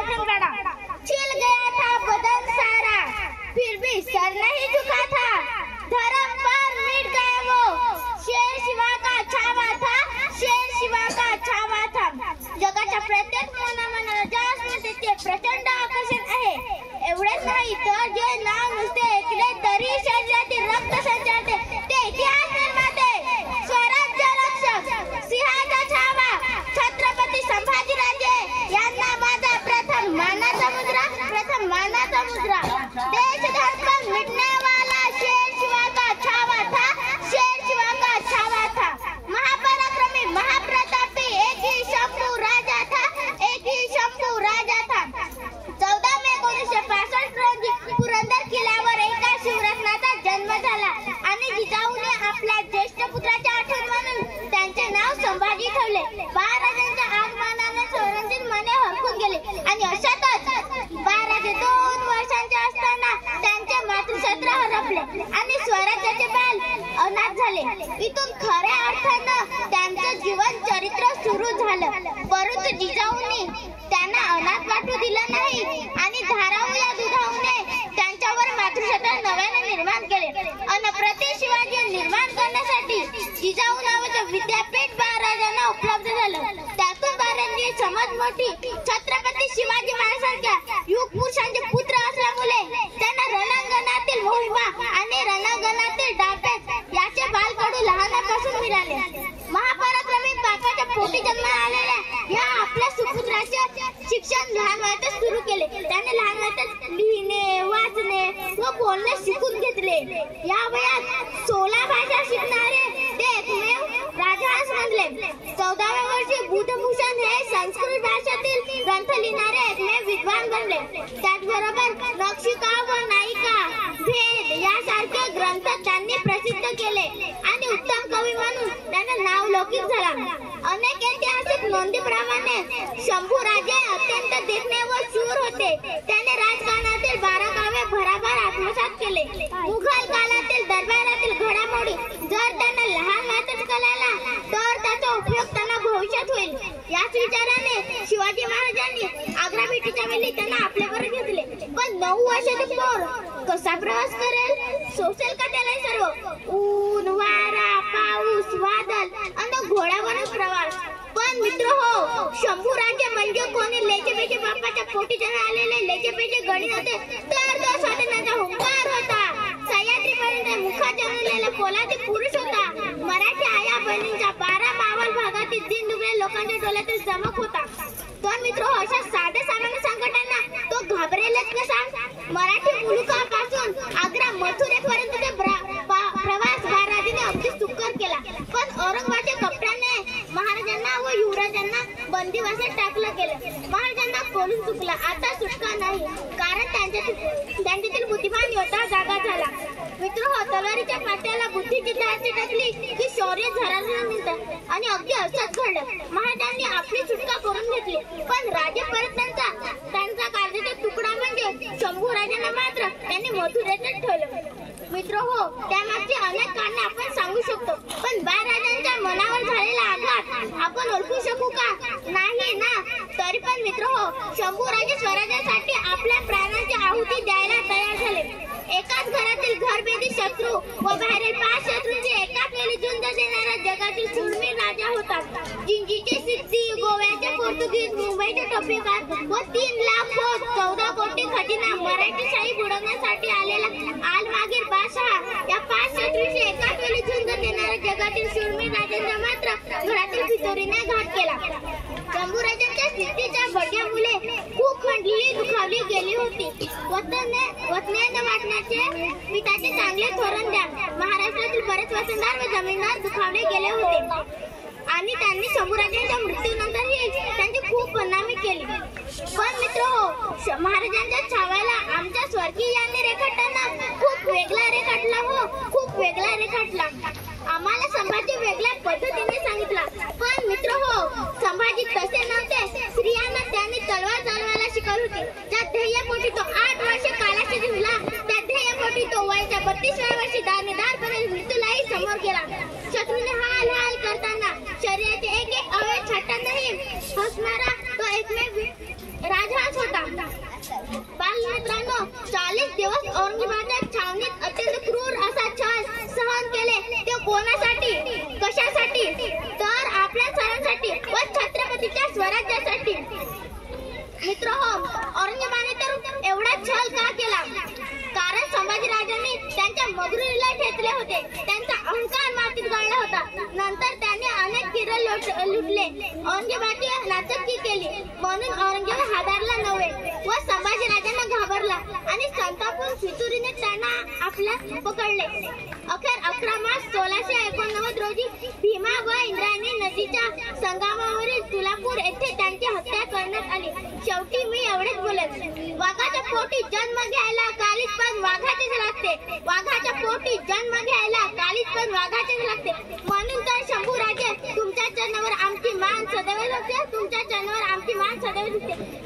गोठन गड़ा। छिल गया था बदन सारा, फिर भी सर नहीं झुका था। धर्म पर मिट गए वो, शेर शिवा का छावा था, शेर शिवा का छावा था। जगाच्या प्रत्येक मनामनाला जास्तीचे ते प्रचंड आकर्षण आहे। एवढेच नाही तर जे नाव नुसते ऐकले तरी शरीरातील रक्त संचारते ते इतिहास निर्माते, स्वराज्य रक्षक, सिंहाचा छावा, छत्रपती संभाजीराजे यांना माझा प्रथम मानाचा मुद्रा, प्रथम मानाचा मुद्रा। देश धर्म पर मिटने वाला शेर शिवा का छावा था, शेर शिवा का छावा था। महापराक्रमी महाप्रतापी एक ही शंभू राजा था, एक ही शंभू राजा था। 14 मे 1965 रोजी पुरंदर किल्ल्यावर एका शिवरत्नाचा जन्म झाला आणि जिजाऊने आपल्या ज्येष्ठ पुत्राच्या आठवण म्हणून त्यांचे नाव संभाजी ठेवले। महाराजांच्या आगमनाने स्वरांची मने हरखून गेली आणि अशातच महाराजे 2 वर्षांचे असताना त्यांचे मातृक्षेत्र हरपले आणि स्वराज्याचे बाल अनाथ झाले। इथून खऱ्या अर्थानं त्यांचं जीवन चरित्र सुरू झालं, परंतु जिजाऊंनी त्यांना अनाथ वाटू दिलं नाही आणि धाराऊ या दुधाऊने त्यांच्यावर मातृक्षेत्र नव्याने निर्माण केले। आणि प्रति शिवाजी निर्माण करण्यासाठी जिजाऊ नावाचं विद्यापीठ महाराजांना उपलब्ध झालं। त्यातून महाराजांची समज मोठी, छत्रपती शिवाजी महाराजांसारख्या युग पुरुषांचे पुत्र असल्यामुळे त्यांना रणांगणातील मोहिमा आणि रणांगणातील डावपेच याचे बालकडू लहानापासून मिळाले। महापराक्रमी बापाच्या पोटी जन्माला आलेल्या या आपल्या सुपुत्राचे शिक्षण लहान वयातच सुरू केले। त्याने लहान वयातच लिहिणे, वाचणे व बोलणे शिकून घेतले। या वयात 16 भाषा शिकणारे ते एकमेव राजहंस बनले। 14व्या वर्षी बुधभूषण हे संस्कृत भाषेतील ग्रंथ लिहिणारे एकमेव विद्वान बनले। त्याचबरोबर नक्षिका व नायिका, भेद यासारखे ग्रंथ त्यांनी प्रसिद्ध केले आणि उत्तम कवी म्हणून त्यांना नावलौकिक झाला। अनेक ऐतिहासिक नोंदीप्रमाणे शंभूराजे अत्यंत देखणे व शूर होते। त्याने राजकारणातील 12 गावे भराभर आत्मसात केले। मुघल काळातील दरबारातील घडामोडी जर त्यांना लहान वयातच कळाला तर त्याचा उपयोग त्यांना भविष्यात होईल। याच विचाराने शिवाजी महाराजांनी आग्रा भेटीच्या वेळी त्यांना आपल्यावर घेतले। पण 9 वर्षाचे पोर कसा प्रवास करेल? सोसेल का त्याला सर्व ऊन, वारा, पाऊस, वादळ आणि घोड्यावरच प्रवास? पण मित्र हो, शंभूराजे म्हणजे कोणी लेचेपेचे बापाच्या पोटी जन्म आलेले लेचेपेचे गणित होते, तर तो स्वातंत्र्याचा हुंकार होता। सह्याद्रीपर्यंत मुखात जन्मलेला पोलादी पुरुष होता। मराठी आया बहिणींच्या 12 मावळ भागातील दिनदुबळे लोकांच्या डोळ्यातील चमक होता। तर मित्र हो, अशा साध्या सामान्य संकटांना तो घाबरेलच कसा? मराठी मुलुखापासून आग्रा मथुरेपर्यंत ते प्रवास महाराजांनी अगदी सुकर केला। पण औरंगजेबाच्या कपड्याने महाराजांना व युवराजांना बंदिवासात टाकलं गेलं। महाराजांना कोलून चुकला, आता सुटका नाही, कारण त्यांच्यातील बुद्धिमान योद्धा जागा झाला। मित्र हो, तलवारीच्या पाट्याला बुद्धीची धारची टाकली की शौर्य झरायला मिळतं आणि अगदी असंच घडलं। महाराजांनी आपली सुटका करून घेतली, पण राजे परत त्यांचा काळजाचा तुकडा म्हणजे शंभूराजांना मात्र त्यांनी मथुरेतच ठेवलं। मित्र हो, त्यामागचे अनेक कारणे आपण सांगू शकतो, पण बाळराजांच्या मनावर झालेला आघात आपण ओळखू शकू का? नाही ना। तरी पण मित्र हो, शंभूराजे स्वराज्यासाठी आपल्या प्राणाची आहुती द्यायला तयार झाले। एकाच घरातील घरभेदी शत्रू व बाहेरील 5 शत्रूंची एकाच वेळी झुंज देणारा जगातील शूरवीर राजा होता। जिंजीचे सिद्धी, गोव्याचे पोर्तुगीज, मुंबईचे टोपेकार व 3 लाख फौज, 14 कोटी खजिना, मराठीशाही बुडवण्यासाठी आलेला आलमागीर बादशाह या 5 शत्रूंची एकाच वेळी झुंज देणाऱ्या जगातील शूरवीर राजांना मात्र घरातील फितुरीने घात केला। शंभूराजांच्या सिद्धीच्या बडग्यामुळे खूप खंडली दुखावली गेली होती। वतनेने वाटण्याचे पिताचे चांगले धोरण द्या। महाराष्ट्रातील बरेच वतनदार व जमीनदार दुखावले गेले होते आणि त्यांनी शंभूराजांच्या मृत्यूनंतरही त्यांची खूप बदनामी केली। पण मित्र हो, महाराजांच्या छाव्याला आमच्या स्वर्गीयांनी रेखाटताना खूप वेगळा रेखाटला हो, खूप वेगळा रेखाटला। आम्हाला संभाजी वेगळ्या पद्धतीने सांगितला, पण मित्र हो, संभाजी तसे नव्हते। स्त्रियांना त्यांनी तलवार चालवायला शिकवली होती। त्या ध्येयपोटी तो 8 वर्षे कालाशी जिंकला। त्या ध्येयपोटी तो वयाच्या 32व्या वर्षी दारपणे मृत्यूलाही समोर गेला। शत्रूने हाल करताना शरीराचे एक अवयव छाटतानाही हसणारा तो व एकमेव राजहंस होता. बालमित्रांनो, 40 दिवस औरंगजेबाच्या छावणीत अत्यंत क्रूर असा छळ सहन केले. ते कोणासाठी, कशासाठी? तर आपल्या सणांसाठी व छत्रपतीच्या स्वराज्यासाठी. मित्रहो, औरंगजेबाने तर एवढा छळ का केला? कारण संभाजीराजांनी त्यांच्या मगरुरीला ठेचले होते. त्यांचा अहंकार मातीत गाळला होता. नंतर त्यांनी अनेक किल्ले लुटले. औरंगजेबाची नाचक्की केली. म्हणून औरंगजेब हादरला नव्हे व संभाजीराजांना घाबरला आणि संतापून फितुरीने त्यांना आपल्यात पकडले. अखेर 11 मार्च 1689 रोजी भीमा व इंद्रायणी नदीच्या संगमावरील तुळापूर येथे त्यांची हत्या करण्यात आली. शेवटी मी एवढेच बोलेन. वाघाच्या पोटी जन्म घ्यायला कालीच पण वाघाचेच लागते. वाघाच्या पोटी जन्म घ्यायला कालीच पण वाघाचेच लागते. म्हणून तर शंभूराजे, तुमच्या चरणावर आमची मान सदैव लागते. तुमच्या चरणावर आमची मान सदैव दिसते.